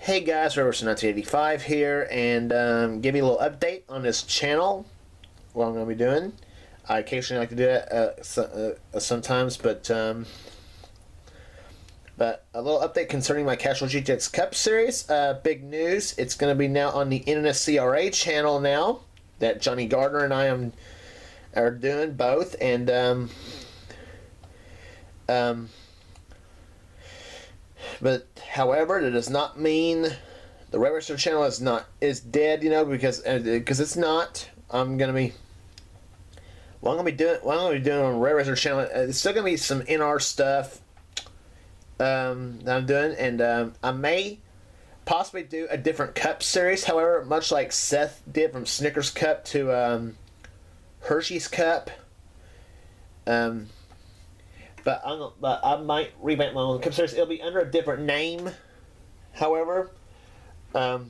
Hey guys, Reverse1985 here, and give you a little update on this channel. What I'm going to be doing. I occasionally like to do that sometimes, but a little update concerning my Casual GTX Cup series. Big news! It's going to be now on the NSCRA channel now. That Johnny Gardner and I are doing both, and but however, that does not mean the Reverser channel is dead, you know, because it's not. I'm gonna be what I'm gonna be doing on Reverser channel. It's still gonna be some NR stuff that I'm doing, and I may possibly do a different cup series. However, much like Seth did from Snickers Cup to Hershey's Cup. But I might revamp my own cup series. It'll be under a different name, however. But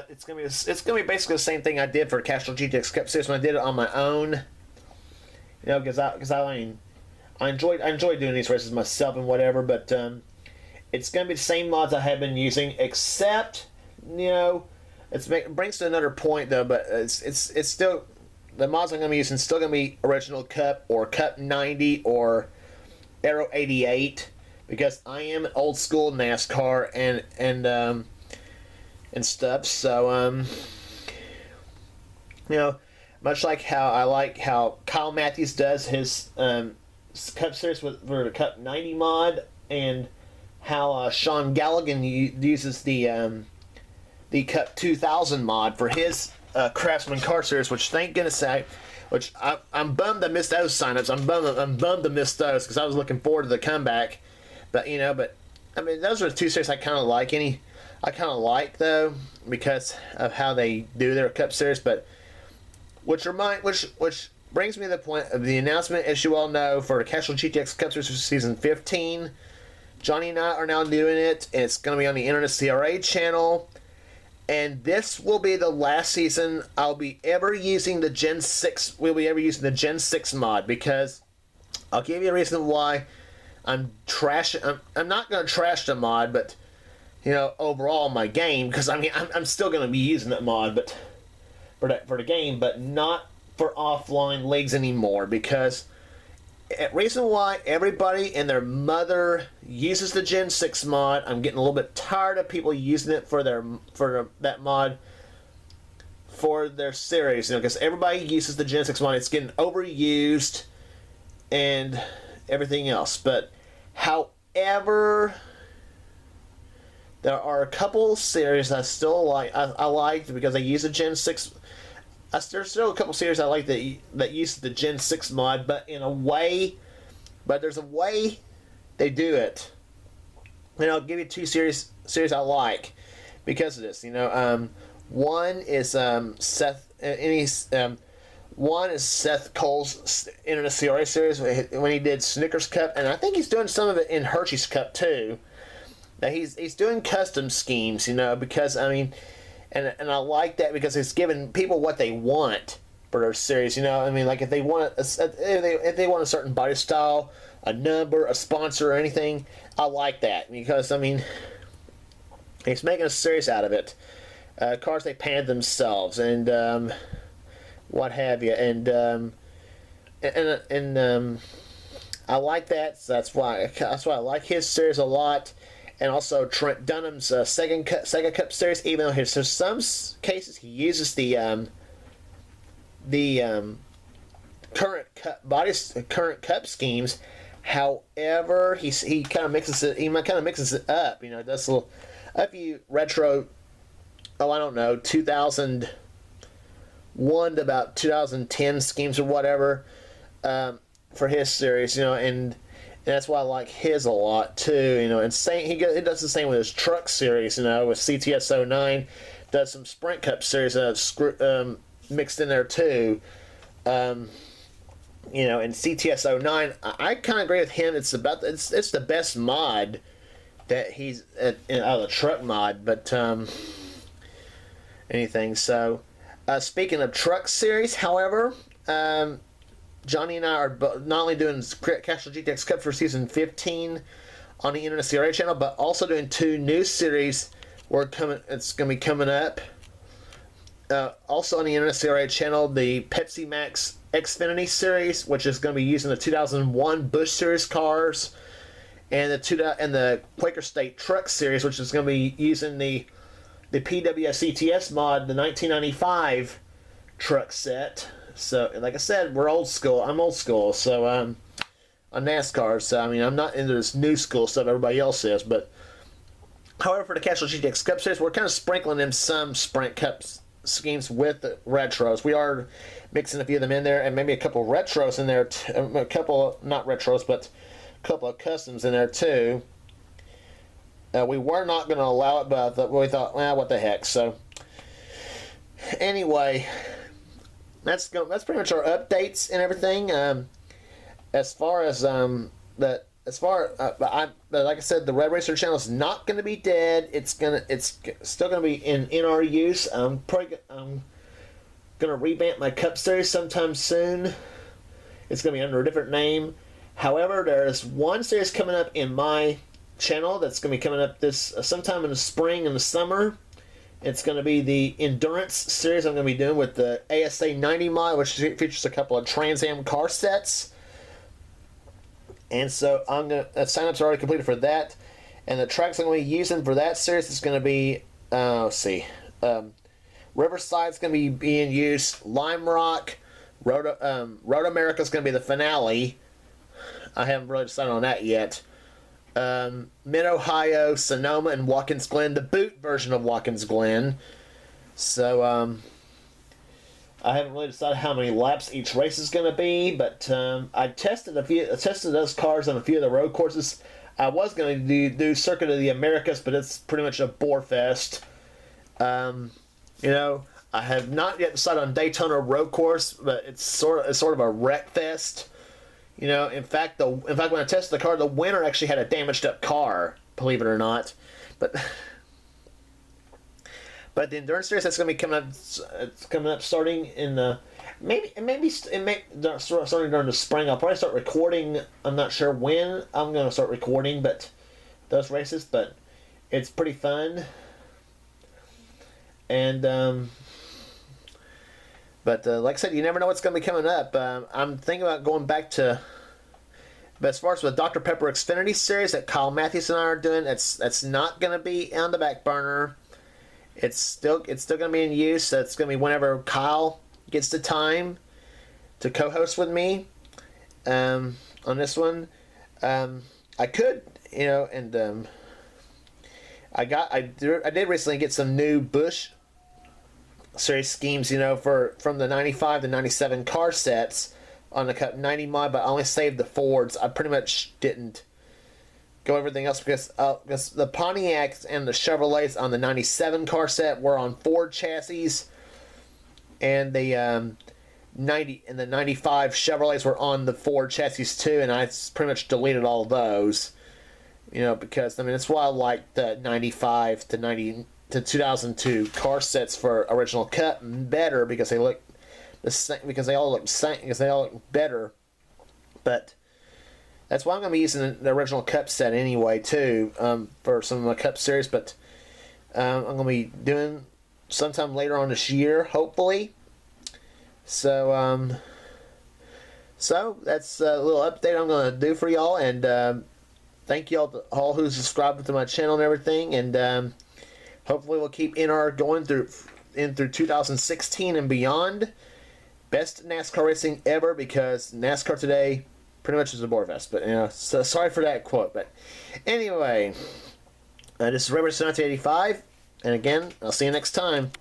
it's gonna be basically the same thing I did for Casual GTX Cup series when I did it on my own. You know, because I enjoy doing these races myself and whatever. But it's gonna be the same mods I have been using, except it brings to another point though. But it's still. The mods I'm going to be using still going to be Original Cup or Cup 90 or Aero 88, because I am old school NASCAR and stuff. So much like how Kyle Matthews does his Cup series for the Cup 90 mod, and how Sean Galligan uses the Cup 2000 mod for his Craftsman car series, which thank goodness I'm bummed I missed those signups. I'm bummed to miss those because I was looking forward to the comeback. But I mean, those are the two series I kind of like. I kind of like though because of how they do their Cup series. But which brings me to the point of the announcement, as you all know, for the Casual GTX Cup series for season 15. Johnny and I are now doing it, and it's going to be on the NSCRA channel. And this will be the last season I'll be ever using the Gen 6. We'll be ever using the Gen 6 mod, because I'll give you a reason why I'm not going to trash the mod, but overall my game, because I mean I'm still going to be using that mod, but for the game, but not for offline leagues anymore, because reason why everybody and their mother uses the Gen 6 mod. I'm getting a little bit tired of people using it for that mod for their series, because everybody uses the Gen 6 mod. It's getting overused and everything else. But however, there are a couple series I still like. I like because I use the Gen 6. There's still a couple series I like that use the Gen 6 mod, but there's a way they do it. And I'll give you two series I like because of this. One is one is Seth Cole's NSCRA series when he did Snickers Cup, and I think he's doing some of it in Hershey's Cup too. Now he's doing custom schemes, because I mean. And I like that because it's giving people what they want for their series. I mean, like if they want if they want a certain body style, a number, a sponsor, or anything, I like that because I mean, he's making a series out of it. Cars they painted themselves and what have you, and I like that. So that's why I like his series a lot. And also Trent Dunham's Sega Cup series, even though in some cases he uses the current cup schemes. However, he kind of mixes it. He kind of mixes it up. Does a few retro. Oh, I don't know, 2001 to about 2010 schemes or whatever for his series. And that's why I like his a lot too, And he does the same with his truck series, with CTS 09, does some Sprint Cup series mixed in there too, And CTS 09, I kind of agree with him. It's the best mod that he's out of the truck mod, but anything. So, speaking of truck series, however. Johnny and I are not only doing Casual GTX Cup for Season 15 on the NSCRA channel, but also doing two new series It's going to be coming up. Also on the NSCRA channel, the Pepsi Max Xfinity Series, which is going to be using the 2001 Busch Series cars, and the Quaker State Truck Series, which is going to be using the PWS mod, the 1995 truck set. So, like I said, we're old school. I'm old school, so on NASCAR. So, I mean, I'm not into this new school stuff everybody else is, but however, for the Castrol GTX Cup Series, we're kind of sprinkling in some Sprint Cups schemes with the retros. We are mixing a few of them in there, and maybe a couple of retros in there, a couple, not retros, but a couple of customs in there too. We were not going to allow it, but we thought, well, what the heck. So anyway, that's pretty much our updates and everything. As far as like I said, the Red Racer channel is not going to be dead. It's still going to be in our use. I'm going to revamp my Cup Series sometime soon. It's going to be under a different name. However, there's one series coming up in my channel that's going to be coming up this sometime in the spring and the summer. It's going to be the Endurance series I'm going to be doing with the ASA 90 mod, which features a couple of Trans Am car sets. And so sign-ups are already completed for that. And the tracks I'm going to be using for that series is going to be, Riverside's going to be being used. Lime Rock, Road America is going to be the finale. I haven't really decided on that yet. Mid-Ohio, Sonoma, and Watkins Glen, the boot version of Watkins Glen. So, I haven't really decided how many laps each race is going to be, but I tested those cars on a few of the road courses. I was going to do Circuit of the Americas, but it's pretty much a bore fest. I have not yet decided on Daytona road course, but it's sort of a wreck fest. In fact, when I tested the car, the winner actually had a damaged up car, believe it or not. But the Endurance Series that's going to be coming up starting in the starting during the spring. I'll probably start recording. I'm not sure when I'm going to start recording, but those races. But it's pretty fun. And like I said, you never know what's going to be coming up. I'm thinking about going back to. But as far as the Dr. Pepper Xfinity Series that Kyle Matthews and I are doing, that's not going to be on the back burner. It's still going to be in use. So it's going to be whenever Kyle gets the time to co-host with me on this one. I could, and I did recently get some new Busch Series schemes, from the 95 to 97 car sets on the Cup 90 mod, but I only saved the Fords. I pretty much didn't go everything else because the Pontiacs and the Chevrolets on the 97 car set were on Ford chassis, and the 95 Chevrolets were on the Ford chassis too, and I pretty much deleted all of those, because that's why I like the 95 to 2002 car sets for original Cup better, because they look the same, because they all look better. But that's why I'm going to be using the original Cup set anyway too, for some of my Cup series. But I'm going to be doing sometime later on this year, hopefully. So that's a little update I'm going to do for y'all, and thank y'all who subscribed to my channel and everything, and hopefully we'll keep NR going through 2016 and beyond. Best NASCAR racing ever, because NASCAR today pretty much is a bore fest. But so sorry for that quote. But anyway, this is Red Racer 1985, and again, I'll see you next time.